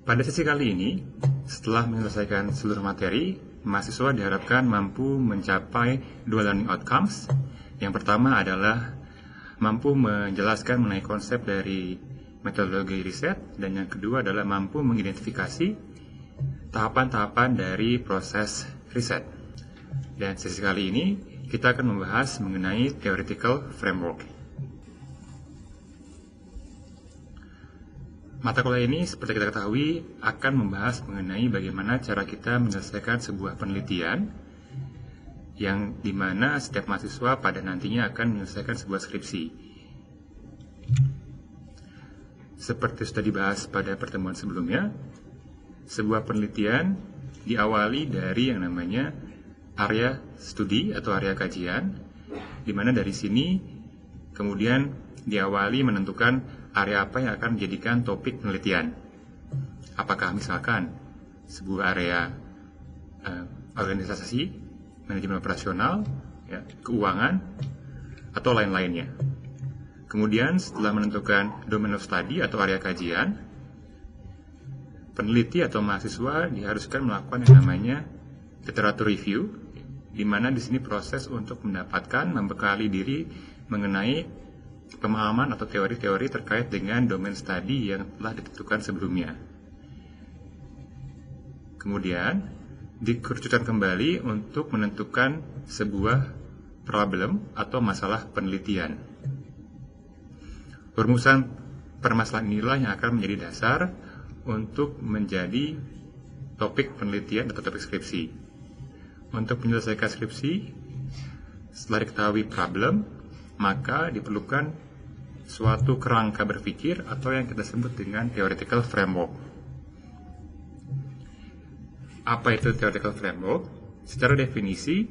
Pada sesi kali ini, setelah menyelesaikan seluruh materi, mahasiswa diharapkan mampu mencapai dua learning outcomes. Yang pertama adalah mampu menjelaskan mengenai konsep dari metodologi riset, dan yang kedua adalah mampu mengidentifikasi tahapan-tahapan dari proses riset. Dan sesi kali ini, kita akan membahas mengenai theoretical framework. Mata kuliah ini, seperti kita ketahui, akan membahas mengenai bagaimana cara kita menyelesaikan sebuah penelitian yang dimana setiap mahasiswa pada nantinya akan menyelesaikan sebuah skripsi. Seperti sudah dibahas pada pertemuan sebelumnya, sebuah penelitian diawali dari yang namanya area studi atau area kajian, di mana dari sini kemudian diawali menentukan area apa yang akan menjadikan topik penelitian. Apakah misalkan sebuah area organisasi, manajemen operasional, keuangan, atau lain-lainnya. Kemudian setelah menentukan domain of study atau area kajian, peneliti atau mahasiswa diharuskan melakukan yang namanya literature review, di mana di sini proses untuk mendapatkan, membekali diri mengenai pemahaman atau teori-teori terkait dengan domain studi yang telah ditentukan sebelumnya. Kemudian, dikerucutkan kembali untuk menentukan sebuah problem atau masalah penelitian. Rumusan permasalahan inilah yang akan menjadi dasar untuk menjadi topik penelitian atau topik skripsi. Untuk menyelesaikan skripsi, setelah diketahui problem, maka diperlukan suatu kerangka berpikir atau yang kita sebut dengan theoretical framework. Apa itu theoretical framework? Secara definisi,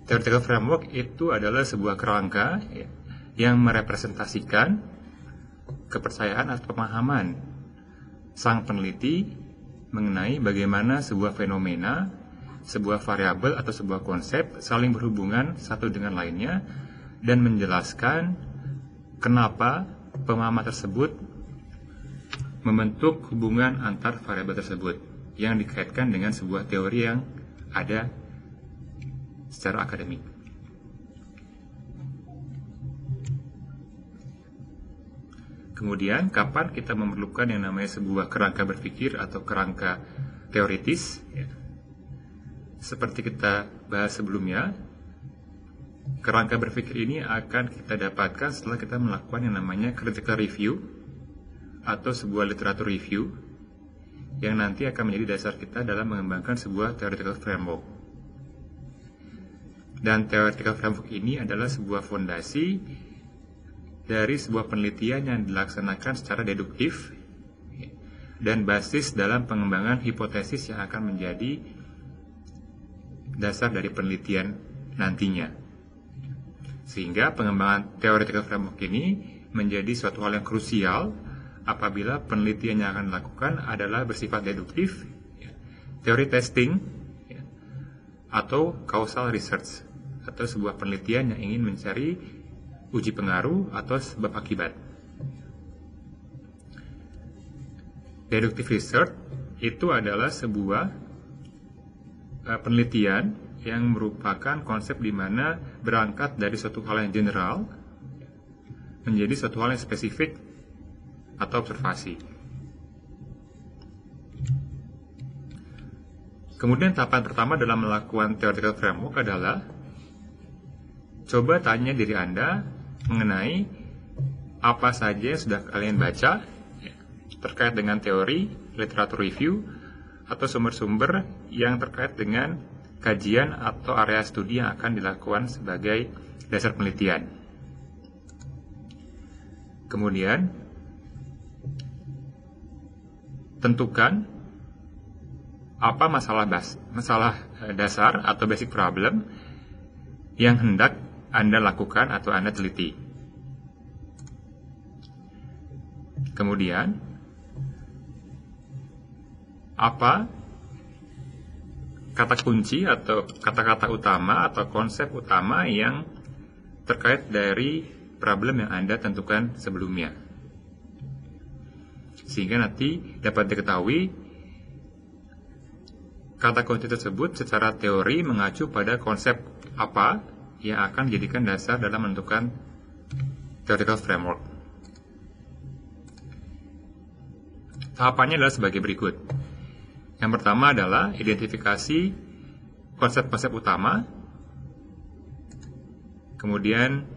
theoretical framework itu adalah sebuah kerangka yang merepresentasikan kepercayaan atau pemahaman sang peneliti mengenai bagaimana sebuah fenomena, sebuah variabel atau sebuah konsep saling berhubungan satu dengan lainnya, dan menjelaskan kenapa pemahaman tersebut membentuk hubungan antar variabel tersebut yang dikaitkan dengan sebuah teori yang ada secara akademik. Kemudian, kapan kita memerlukan yang namanya sebuah kerangka berpikir atau kerangka teoritis? Seperti kita bahas sebelumnya, kerangka berpikir ini akan kita dapatkan setelah kita melakukan yang namanya critical review atau sebuah literature review yang nanti akan menjadi dasar kita dalam mengembangkan sebuah theoretical framework. Dan theoretical framework ini adalah sebuah fondasi dari sebuah penelitian yang dilaksanakan secara deduktif dan basis dalam pengembangan hipotesis yang akan menjadi dasar dari penelitian nantinya. Sehingga pengembangan theoretical framework ini menjadi suatu hal yang krusial apabila penelitian yang akan dilakukan adalah bersifat deduktif, teori testing, atau causal research, atau sebuah penelitian yang ingin mencari uji pengaruh atau sebab akibat. Deductive research itu adalah sebuah penelitian yang merupakan konsep di mana berangkat dari suatu hal yang general menjadi suatu hal yang spesifik atau observasi. Kemudian tahapan pertama dalam melakukan theoretical framework adalah coba tanya diri Anda mengenai apa saja yang sudah kalian baca terkait dengan teori, literature review, atau sumber-sumber yang terkait dengan kajian atau area studi yang akan dilakukan sebagai dasar penelitian. Kemudian, tentukan apa masalah dasar atau basic problem yang hendak Anda lakukan atau Anda teliti. Kemudian, apa kata kunci atau kata-kata utama atau konsep utama yang terkait dari problem yang Anda tentukan sebelumnya. Sehingga nanti dapat diketahui kata kunci tersebut secara teori mengacu pada konsep apa yang akan dijadikan dasar dalam menentukan theoretical framework. Tahapannya adalah sebagai berikut. Yang pertama adalah identifikasi konsep-konsep utama, kemudian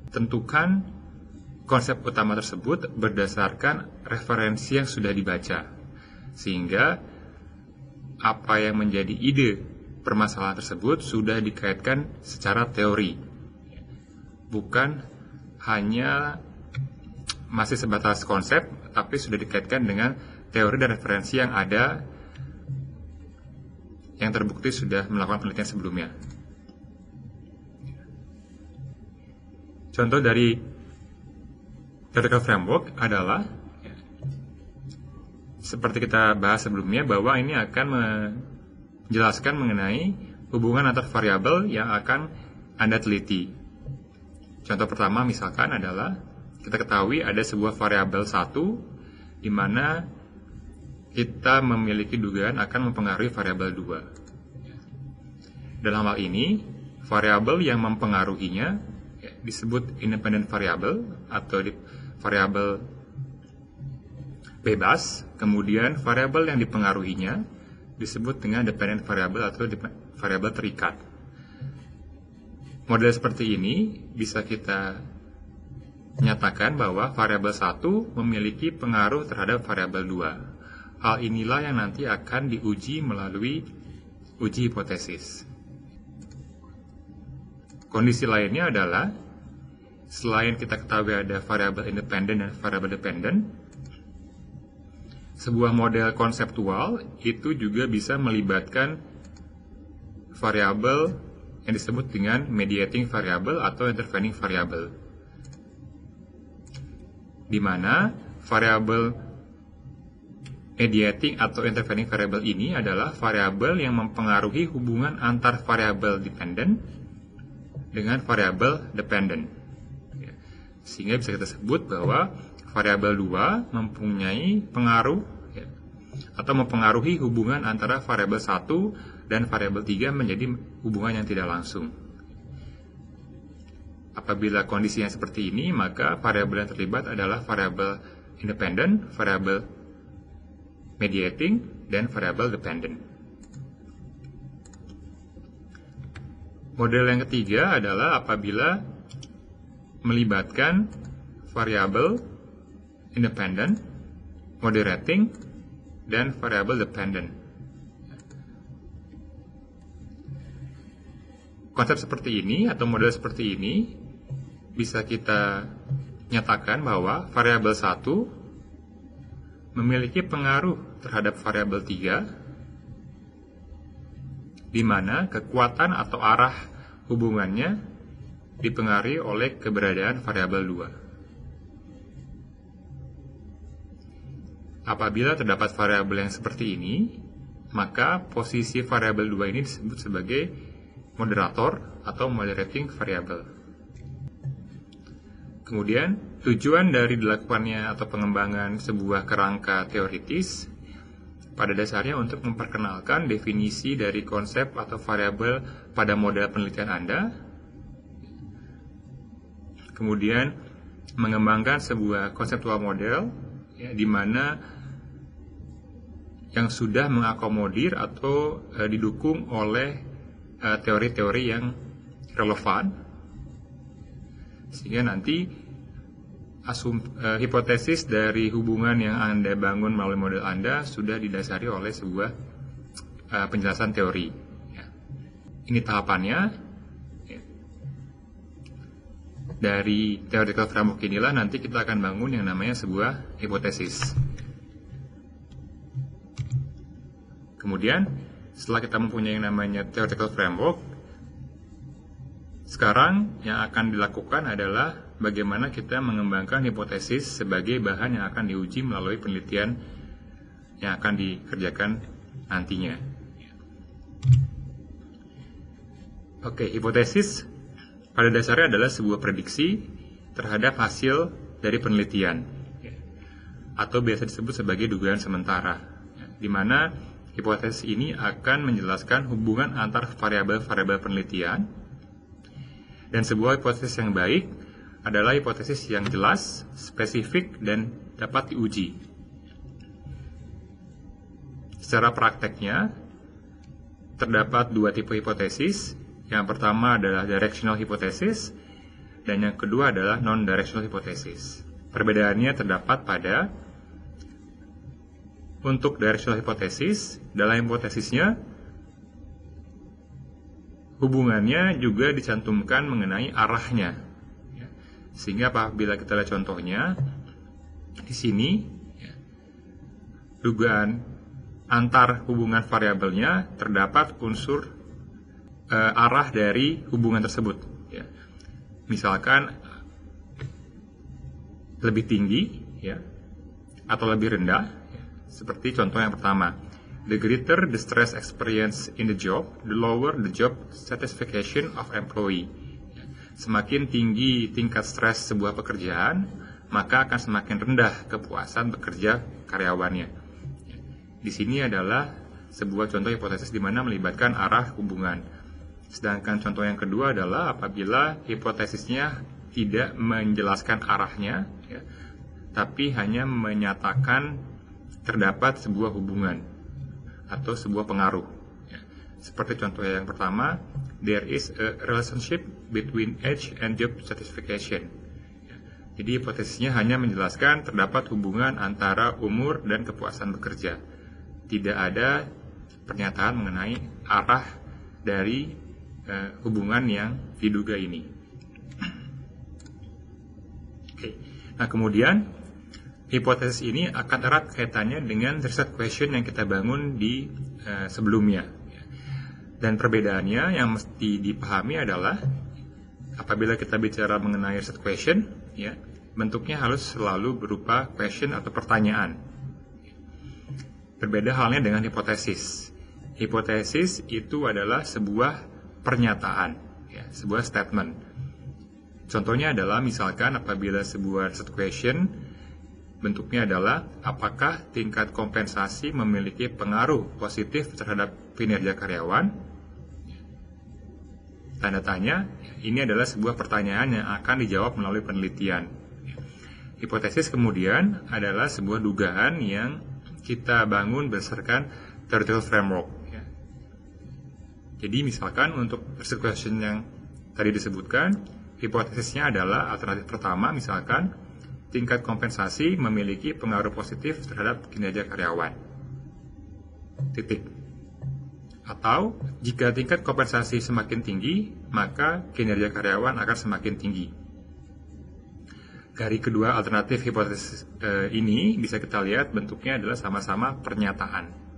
tentukan konsep utama tersebut berdasarkan referensi yang sudah dibaca, sehingga apa yang menjadi ide permasalahan tersebut sudah dikaitkan secara teori, bukan hanya masih sebatas konsep, tapi sudah dikaitkan dengan teori dan referensi yang ada, yang terbukti sudah melakukan penelitian sebelumnya. Contoh dari theoretical framework adalah seperti kita bahas sebelumnya, bahwa ini akan menjelaskan mengenai hubungan antar variabel yang akan Anda teliti. Contoh pertama misalkan adalah kita ketahui ada sebuah variabel 1 di mana kita memiliki dugaan akan mempengaruhi variabel 2. Dalam hal ini, variabel yang mempengaruhinya disebut independent variable atau variabel bebas, kemudian variabel yang dipengaruhinya disebut dengan dependent variable atau variabel terikat. Model seperti ini bisa kita nyatakan bahwa variabel 1 memiliki pengaruh terhadap variabel 2. Hal inilah yang nanti akan diuji melalui uji hipotesis. Kondisi lainnya adalah selain kita ketahui ada variabel independen dan variabel dependent, sebuah model konseptual itu juga bisa melibatkan variabel yang disebut dengan mediating variable atau intervening variable, di mana variabel mediating atau intervening variable ini adalah variabel yang mempengaruhi hubungan antar variabel dependent dengan variabel dependent. Sehingga bisa kita sebut bahwa variabel 2 mempunyai pengaruh atau mempengaruhi hubungan antara variabel 1 dan variabel 3 menjadi hubungan yang tidak langsung. Apabila kondisinya seperti ini, maka variabel yang terlibat adalah variabel independent, variabel mediating, dan variabel dependent. Model yang ketiga adalah apabila melibatkan variabel independent, moderating, dan variabel dependent. Konsep seperti ini atau model seperti ini bisa kita nyatakan bahwa variabel 1 memiliki pengaruh terhadap variabel 3, di mana kekuatan atau arah hubungannya dipengaruhi oleh keberadaan variabel 2. Apabila terdapat variabel yang seperti ini, maka posisi variabel 2 ini disebut sebagai moderator atau moderating variable. Kemudian, tujuan dari dilakukannya atau pengembangan sebuah kerangka teoritis pada dasarnya untuk memperkenalkan definisi dari konsep atau variabel pada model penelitian Anda. Kemudian, mengembangkan sebuah konseptual model di mana yang sudah mengakomodir atau didukung oleh teori-teori yang relevan, sehingga nanti hipotesis dari hubungan yang Anda bangun melalui model Anda sudah didasari oleh sebuah penjelasan teori. Ini tahapannya. Dari theoretical framework inilah nanti kita akan bangun yang namanya sebuah hipotesis. Kemudian, setelah kita mempunyai yang namanya theoretical framework, sekarang yang akan dilakukan adalah bagaimana kita mengembangkan hipotesis sebagai bahan yang akan diuji melalui penelitian yang akan dikerjakan nantinya. Oke, hipotesis pada dasarnya adalah sebuah prediksi terhadap hasil dari penelitian. atau biasa disebut sebagai dugaan sementara, di mana hipotesis ini akan menjelaskan hubungan antar variabel-variabel penelitian, dan sebuah hipotesis yang baik adalah hipotesis yang jelas, spesifik, dan dapat diuji. Secara prakteknya, terdapat dua tipe hipotesis. Yang pertama adalah directional hypothesis, dan yang kedua adalah non-directional hypothesis. Perbedaannya terdapat pada untuk directional hypothesis, dalam hipotesisnya hubungannya juga dicantumkan mengenai arahnya. Sehingga apabila kita lihat contohnya, di sini dugaan antar hubungan variabelnya terdapat unsur arah dari hubungan tersebut. Misalkan lebih tinggi, atau lebih rendah, seperti contoh yang pertama. The greater the stress experience in the job, the lower the job satisfaction of employee. Semakin tinggi tingkat stres sebuah pekerjaan, maka akan semakin rendah kepuasan bekerja karyawannya. Di sini adalah sebuah contoh hipotesis di mana melibatkan arah hubungan. Sedangkan contoh yang kedua adalah apabila hipotesisnya tidak menjelaskan arahnya, tapi hanya menyatakan terdapat sebuah hubungan atau sebuah pengaruh. Seperti contoh yang pertama, there is a relationship between age and job satisfaction. Jadi hipotesisnya hanya menjelaskan terdapat hubungan antara umur dan kepuasan bekerja. Tidak ada pernyataan mengenai arah dari hubungan yang diduga ini. Oke. Nah, kemudian hipotesis ini akan erat kaitannya dengan research question yang kita bangun di sebelumnya. Dan perbedaannya yang mesti dipahami adalah apabila kita bicara mengenai research question, bentuknya harus selalu berupa question atau pertanyaan. Berbeda halnya dengan hipotesis. Hipotesis itu adalah sebuah pernyataan, sebuah statement. Contohnya adalah misalkan apabila sebuah research question bentuknya adalah apakah tingkat kompensasi memiliki pengaruh positif terhadap kinerja karyawan? Tanda tanya, ini adalah sebuah pertanyaan yang akan dijawab melalui penelitian. Hipotesis kemudian adalah sebuah dugaan yang kita bangun berdasarkan theoretical framework. Jadi misalkan untuk research question yang tadi disebutkan, hipotesisnya adalah alternatif pertama, misalkan tingkat kompensasi memiliki pengaruh positif terhadap kinerja karyawan. Titik. Atau jika tingkat kompensasi semakin tinggi, maka kinerja karyawan akan semakin tinggi. Dari kedua alternatif hipotesis ini bisa kita lihat bentuknya adalah sama-sama pernyataan.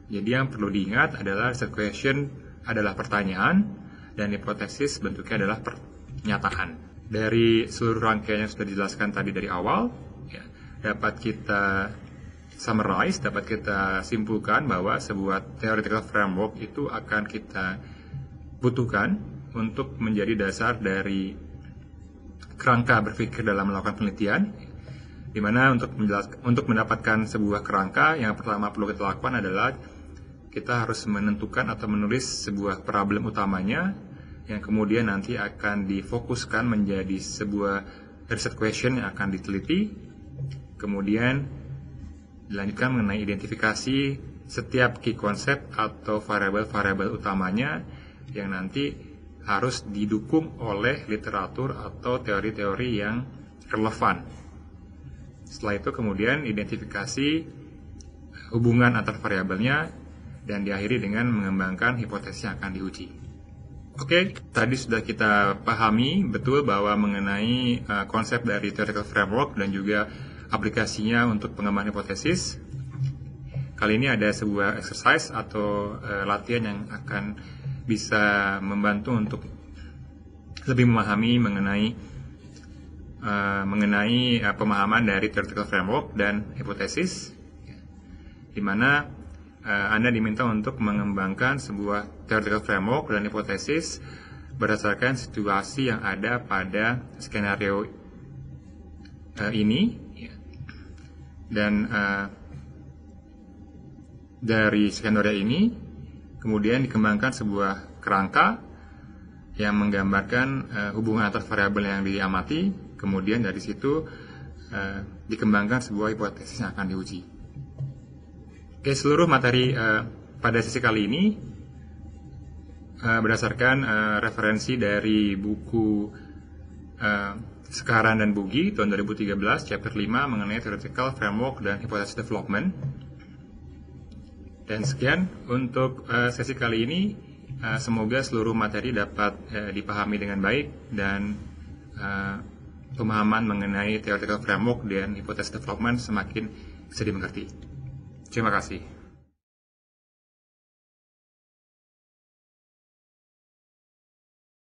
Jadi yang perlu diingat adalah research question adalah pertanyaan dan hipotesis bentuknya adalah pernyataan. Dari seluruh rangkaian yang sudah dijelaskan tadi dari awal, dapat kita summarize, dapat kita simpulkan bahwa sebuah theoretical framework itu akan kita butuhkan untuk menjadi dasar dari kerangka berpikir dalam melakukan penelitian, di mana untuk mendapatkan sebuah kerangka yang pertama perlu kita lakukan adalah kita harus menentukan atau menulis sebuah problem utamanya yang kemudian nanti akan difokuskan menjadi sebuah research question yang akan diteliti. Kemudian dilanjutkan mengenai identifikasi setiap key concept atau variabel-variabel utamanya yang nanti harus didukung oleh literatur atau teori-teori yang relevan. Setelah itu kemudian identifikasi hubungan antar variabelnya dan diakhiri dengan mengembangkan hipotesis yang akan diuji. Oke, tadi sudah kita pahami betul bahwa mengenai konsep dari theoretical framework dan juga aplikasinya untuk pengembangan hipotesis. Kali ini ada sebuah exercise atau latihan yang akan bisa membantu untuk lebih memahami mengenai pemahaman dari theoretical framework dan hipotesis, di mana Anda diminta untuk mengembangkan sebuah theoretical framework dan hipotesis berdasarkan situasi yang ada pada skenario ini. Dan dari skenario ini kemudian dikembangkan sebuah kerangka yang menggambarkan hubungan antar variabel yang diamati. Kemudian dari situ dikembangkan sebuah hipotesis yang akan diuji. Oke, seluruh materi pada sesi kali ini berdasarkan referensi dari buku Sekaran dan Bugi tahun 2013, chapter 5 mengenai theoretical framework dan hypothesis development. Dan sekian untuk sesi kali ini. Semoga seluruh materi dapat dipahami dengan baik dan pemahaman mengenai theoretical framework dan hypothesis development semakin bisa dimengerti. Terima kasih.